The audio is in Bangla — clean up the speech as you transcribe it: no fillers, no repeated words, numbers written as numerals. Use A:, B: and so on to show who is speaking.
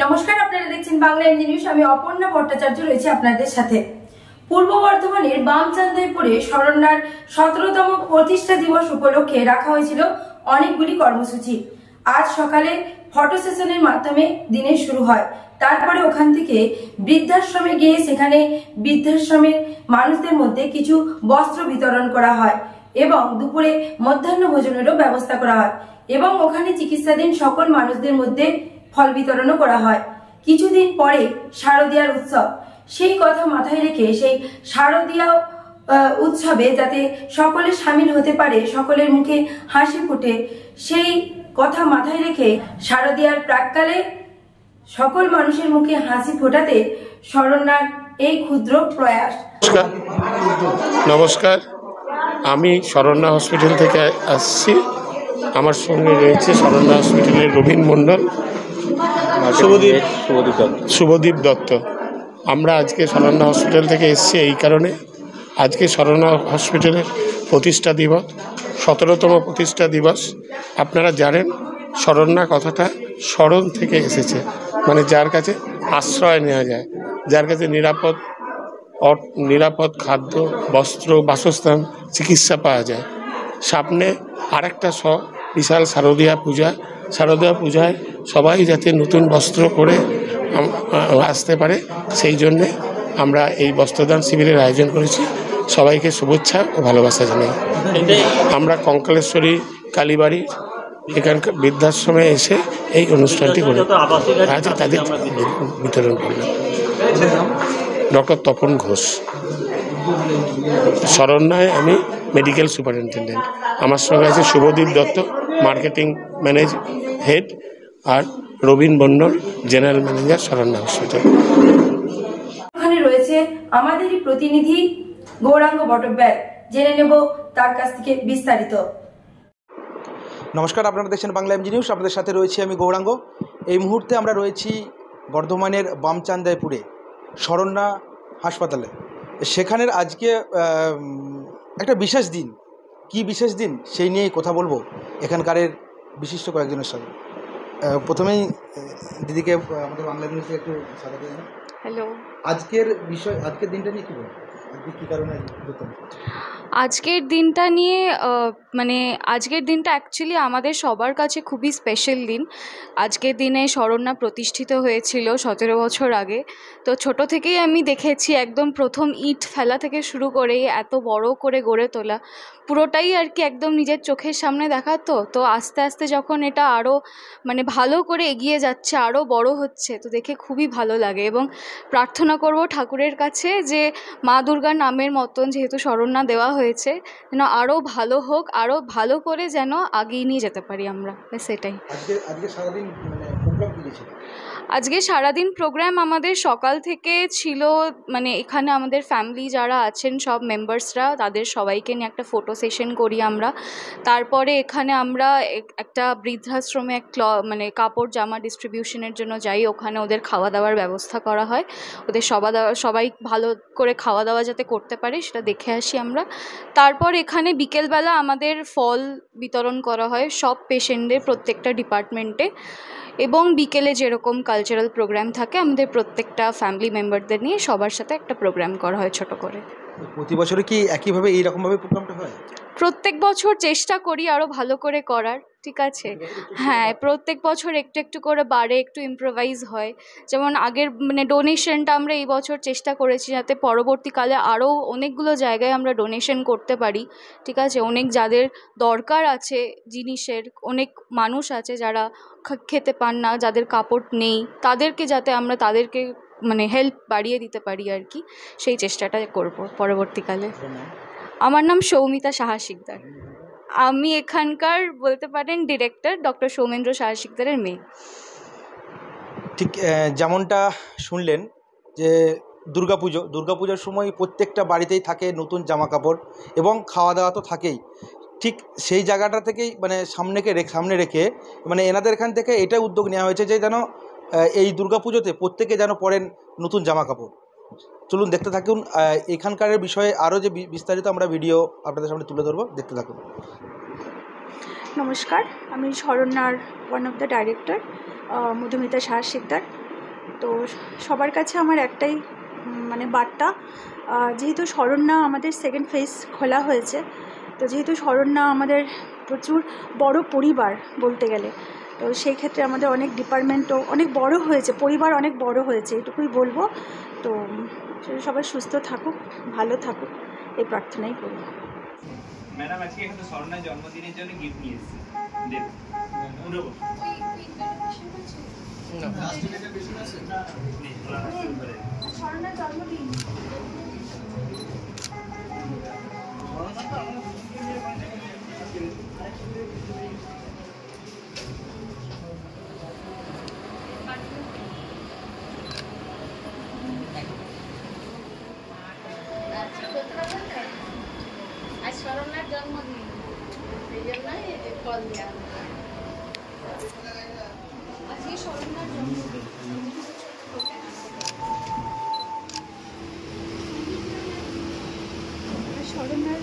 A: নমস্কার, আপনারা দেখছেন বাংলা এমজি নিউজ। আমি অপর্ণা ভট্টাচার্য রয়েছে আপনাদের সাথে। পূর্ব বর্ধমানের বামচান্দাইপুরে শরণ্যার 17তম প্রতিষ্ঠা দিবস উপলক্ষে রাখা হয়েছিল অনেকগুলি কর্মসূচি। আজ সকালে ফটো সেশনের মাধ্যমে দিনের শুরু হয়। তারপরে ওখান থেকে বৃদ্ধাশ্রমে গিয়ে সেখানে বৃদ্ধাশ্রমের মানুষদের মধ্যে কিছু বস্ত্র বিতরণ করা হয় এবং দুপুরে মধ্যাহ্ন ভোজনেরও ব্যবস্থা করা হয় এবং ওখানে চিকিৎসাধীন সকল মানুষদের মধ্যে ফল বিতরণও করা হয়। কিছুদিন পরে শারদীয়ার উৎসব, সেই কথা মাথায় রেখে সেই শারদীয়া উৎসবে যাতে সকলে সামিল হতে পারে, সকলের মুখে হাসি ফুটে, সেই কথা মাথায় রেখে শারদীয়ার প্রাক্কালে সকল মানুষের মুখে হাসি ফোটাতে শরণ্যার এই ক্ষুদ্র প্রয়াস।
B: নমস্কার, আমি শরণ্যা হসপিটাল থেকে আসছি। আমার সঙ্গে রয়েছে শরণ্যা হসপিটালের রবীন মণ্ডল, শুভদীপ দত্ত। আমরা আজকে শরণ্যা হসপিটাল থেকে এসেছি এই কারণে, আজকে শরণ্যা হসপিটালের প্রতিষ্ঠা দিবস, 17তম প্রতিষ্ঠা দিবস। আপনারা জানেন শরণ্যা কথাটা শরণ থেকে এসেছে, মানে যার কাছে আশ্রয় নেওয়া যায়, যার কাছে নিরাপদ খাদ্য, বস্ত্র, বাসস্থান, চিকিৎসা পাওয়া যায়। সামনে আরেকটা বিশাল শারদীয়া পূজা। শারদীয়া পূজায় সবাই যাতে নতুন বস্ত্র পরে আসতে পারে, সেই জন্যে আমরা এই বস্ত্রদান শিবিরের আয়োজন করেছি। সবাইকে শুভেচ্ছা ও ভালোবাসা জানাই। আমরা কঙ্কালেশ্বরী কালীবাড়ি এখানকার বৃদ্ধাশ্রমে এসে এই অনুষ্ঠানটি করে আজ তাদের বিতরণ করলাম। ডক্টর তপন ঘোষ, শরণ্যায় আমি মেডিকেল সুপারিনটেন্ডেন্ট। আমার সঙ্গে আছে Shubhadeep Dutta, marketing manager head, আর Rabin Mondal, general manager, Saranya hospital.
A: ওখানে রয়েছে আমাদেরই প্রতিনিধি গৌরাঙ্গ বটব্যায়, জেনে নেব তার কাছ থেকে বিস্তারিত।
C: নমস্কার, আপনারা দেখছেন বাংলা এমজি নিউজ। আপনাদের সাথে রয়েছি আমি গৌরাঙ্গ। এই মুহূর্তে আমরা রয়েছি বর্ধমানের বামচান্দাইপুরে শরণ্যা হাসপাতালে। সেখানের আজকে একটা বিশেষ দিন। কি বিশেষ দিন সেই নিয়েই কথা বলবো এখানকারের বিশিষ্ট কয়েকজনের সাথে। প্রথমেই দিদিকে আমাদের বাংলা নিউজে একটু স্বাগত জানাই।
D: হ্যালো।
C: আজকের দিনটা নিয়ে কী বলবো, আজকে কী কারণে?
D: আজকের দিনটা নিয়ে আজকের দিনটা অ্যাকচুয়ালি আমাদের সবার কাছে খুবই স্পেশাল দিন। আজকের দিনে শরণ্যা প্রতিষ্ঠিত হয়েছিল 17 বছর আগে। তো ছোট থেকেই আমি দেখেছি একদম প্রথম ইট ফেলা থেকে শুরু করে এত বড় করে গড়ে তোলা, পুরোটাই আর কি একদম নিজের চোখের সামনে দেখা। তো আস্তে আস্তে যখন এটা আরও ভালো করে এগিয়ে যাচ্ছে, আরও বড় হচ্ছে, তো দেখে খুবই ভালো লাগে। এবং প্রার্থনা করব ঠাকুরের কাছে যে মা দুর্গার নামের মতন যেহেতু শরণ্যা দেওয়া হয়েছে, যেন আরও ভালো হোক, আরও ভালো করে যেন আগিয়ে নিয়ে যেতে পারি আমরা। সেটাই। আজকে সারাদিন প্রোগ্রাম আমাদের সকাল থেকে ছিল। এখানে আমাদের ফ্যামিলি যারা আছেন সব মেম্বার্সরা, তাদের সবাইকে নিয়ে একটা ফটো সেশন করি আমরা। তারপরে এখানে আমরা একটা বৃদ্ধাশ্রমে কাপড় জামা ডিস্ট্রিবিউশনের জন্য যাই। ওখানে ওদের খাওয়া দাওয়ার ব্যবস্থা করা হয়, ওদের সবাই ভালো করে খাওয়া দাওয়া যাতে করতে পারে সেটা দেখে আসি আমরা। তারপর এখানে বিকেলবেলা আমাদের ফল বিতরণ করা হয় সব পেশেন্টদের, প্রত্যেকটা ডিপার্টমেন্টে। এবং বিকেলে যেরকম কালচারাল প্রোগ্রাম থাকে আমাদের প্রত্যেকটা ফ্যামিলি মেম্বারদের নিয়ে সবার সাথে একটা প্রোগ্রাম করা হয় ছোট করে।
C: প্রতি বছরে কি একইভাবে এইরকমভাবে প্রোগ্রামটা হয়?
D: প্রত্যেক বছর চেষ্টা করি আরও ভালো করে করার। ঠিক আছে, হ্যাঁ, প্রত্যেক বছর একটু একটু করে বাড়ে, একটু ইম্প্রোভাইজ হয়। যেমন আগের ডোনেশনটা আমরা এই বছর চেষ্টা করেছি যাতে পরবর্তীকালে আরও অনেকগুলো জায়গায় আমরা ডোনেশন করতে পারি। ঠিক আছে, অনেক যাদের দরকার আছে জিনিসের, অনেক মানুষ আছে যারা খেতে পান না, যাদের কাপড় নেই, তাদেরকে যাতে আমরা তাদেরকে হেল্প বাড়িয়ে দিতে পারি আর কি, সেই চেষ্টাটা করব পরবর্তীকালে। আমার নাম সৌমিতা সাহা শিকদার। আমি এখানকার বলতে পারেন ডিরেক্টর ডক্টর সৌমেন্দ্র সাহা শিকদারের মেয়ে।
C: ঠিক যেমনটা শুনলেন যে দুর্গাপুজোর সময় প্রত্যেকটা বাড়িতেই থাকে নতুন জামা কাপড় এবং খাওয়া দাওয়া তো থাকেই। ঠিক সেই জায়গাটা থেকেই সামনে রেখে এনাদের এখান থেকে এটাই উদ্যোগ নেওয়া হয়েছে যে যেন এই দুর্গাপুজোতে প্রত্যেকে যেন পরেন নতুন জামা কাপড়। চলুন দেখতে থাকুন এখানকার বিষয়ে আরও যে বিস্তারিত আমরা ভিডিও আপনাদের সামনে তুলে ধরবো, দেখতে থাকুন।
E: নমস্কার, আমি শরণ্যার one of the director Madhumita Saha Sikdar. তো সবার কাছে আমার একটাই মানে বার্তা, যেহেতু শরণ্যা আমাদের সেকেন্ড ফেজ খোলা হয়েছে, তো যেহেতু শরণ্যা আমাদের প্রচুর বড় পরিবার বলতে গেলে, তো সেই ক্ষেত্রে আমাদের অনেক ডিপার্টমেন্টও অনেক বড় হয়েছে, পরিবার অনেক বড় হয়েছে, এটুকুই বলবো। তো সবাই সুস্থ থাকুক, ভালো থাকুক, এই প্রার্থনাই করি।
F: ম্যাডাম আজকে এখানে শরণ্যার জন্মদিনের জন্য গিফট নিয়ে এসেছি, দেব
A: শরণ্যার জন্মদিন
G: আজ শরণ্যার জন্মদিন, সেই জন্যই কল দেওয়া।
D: আজকে শরণ্যার জন্মদিন।
E: শরণ্যার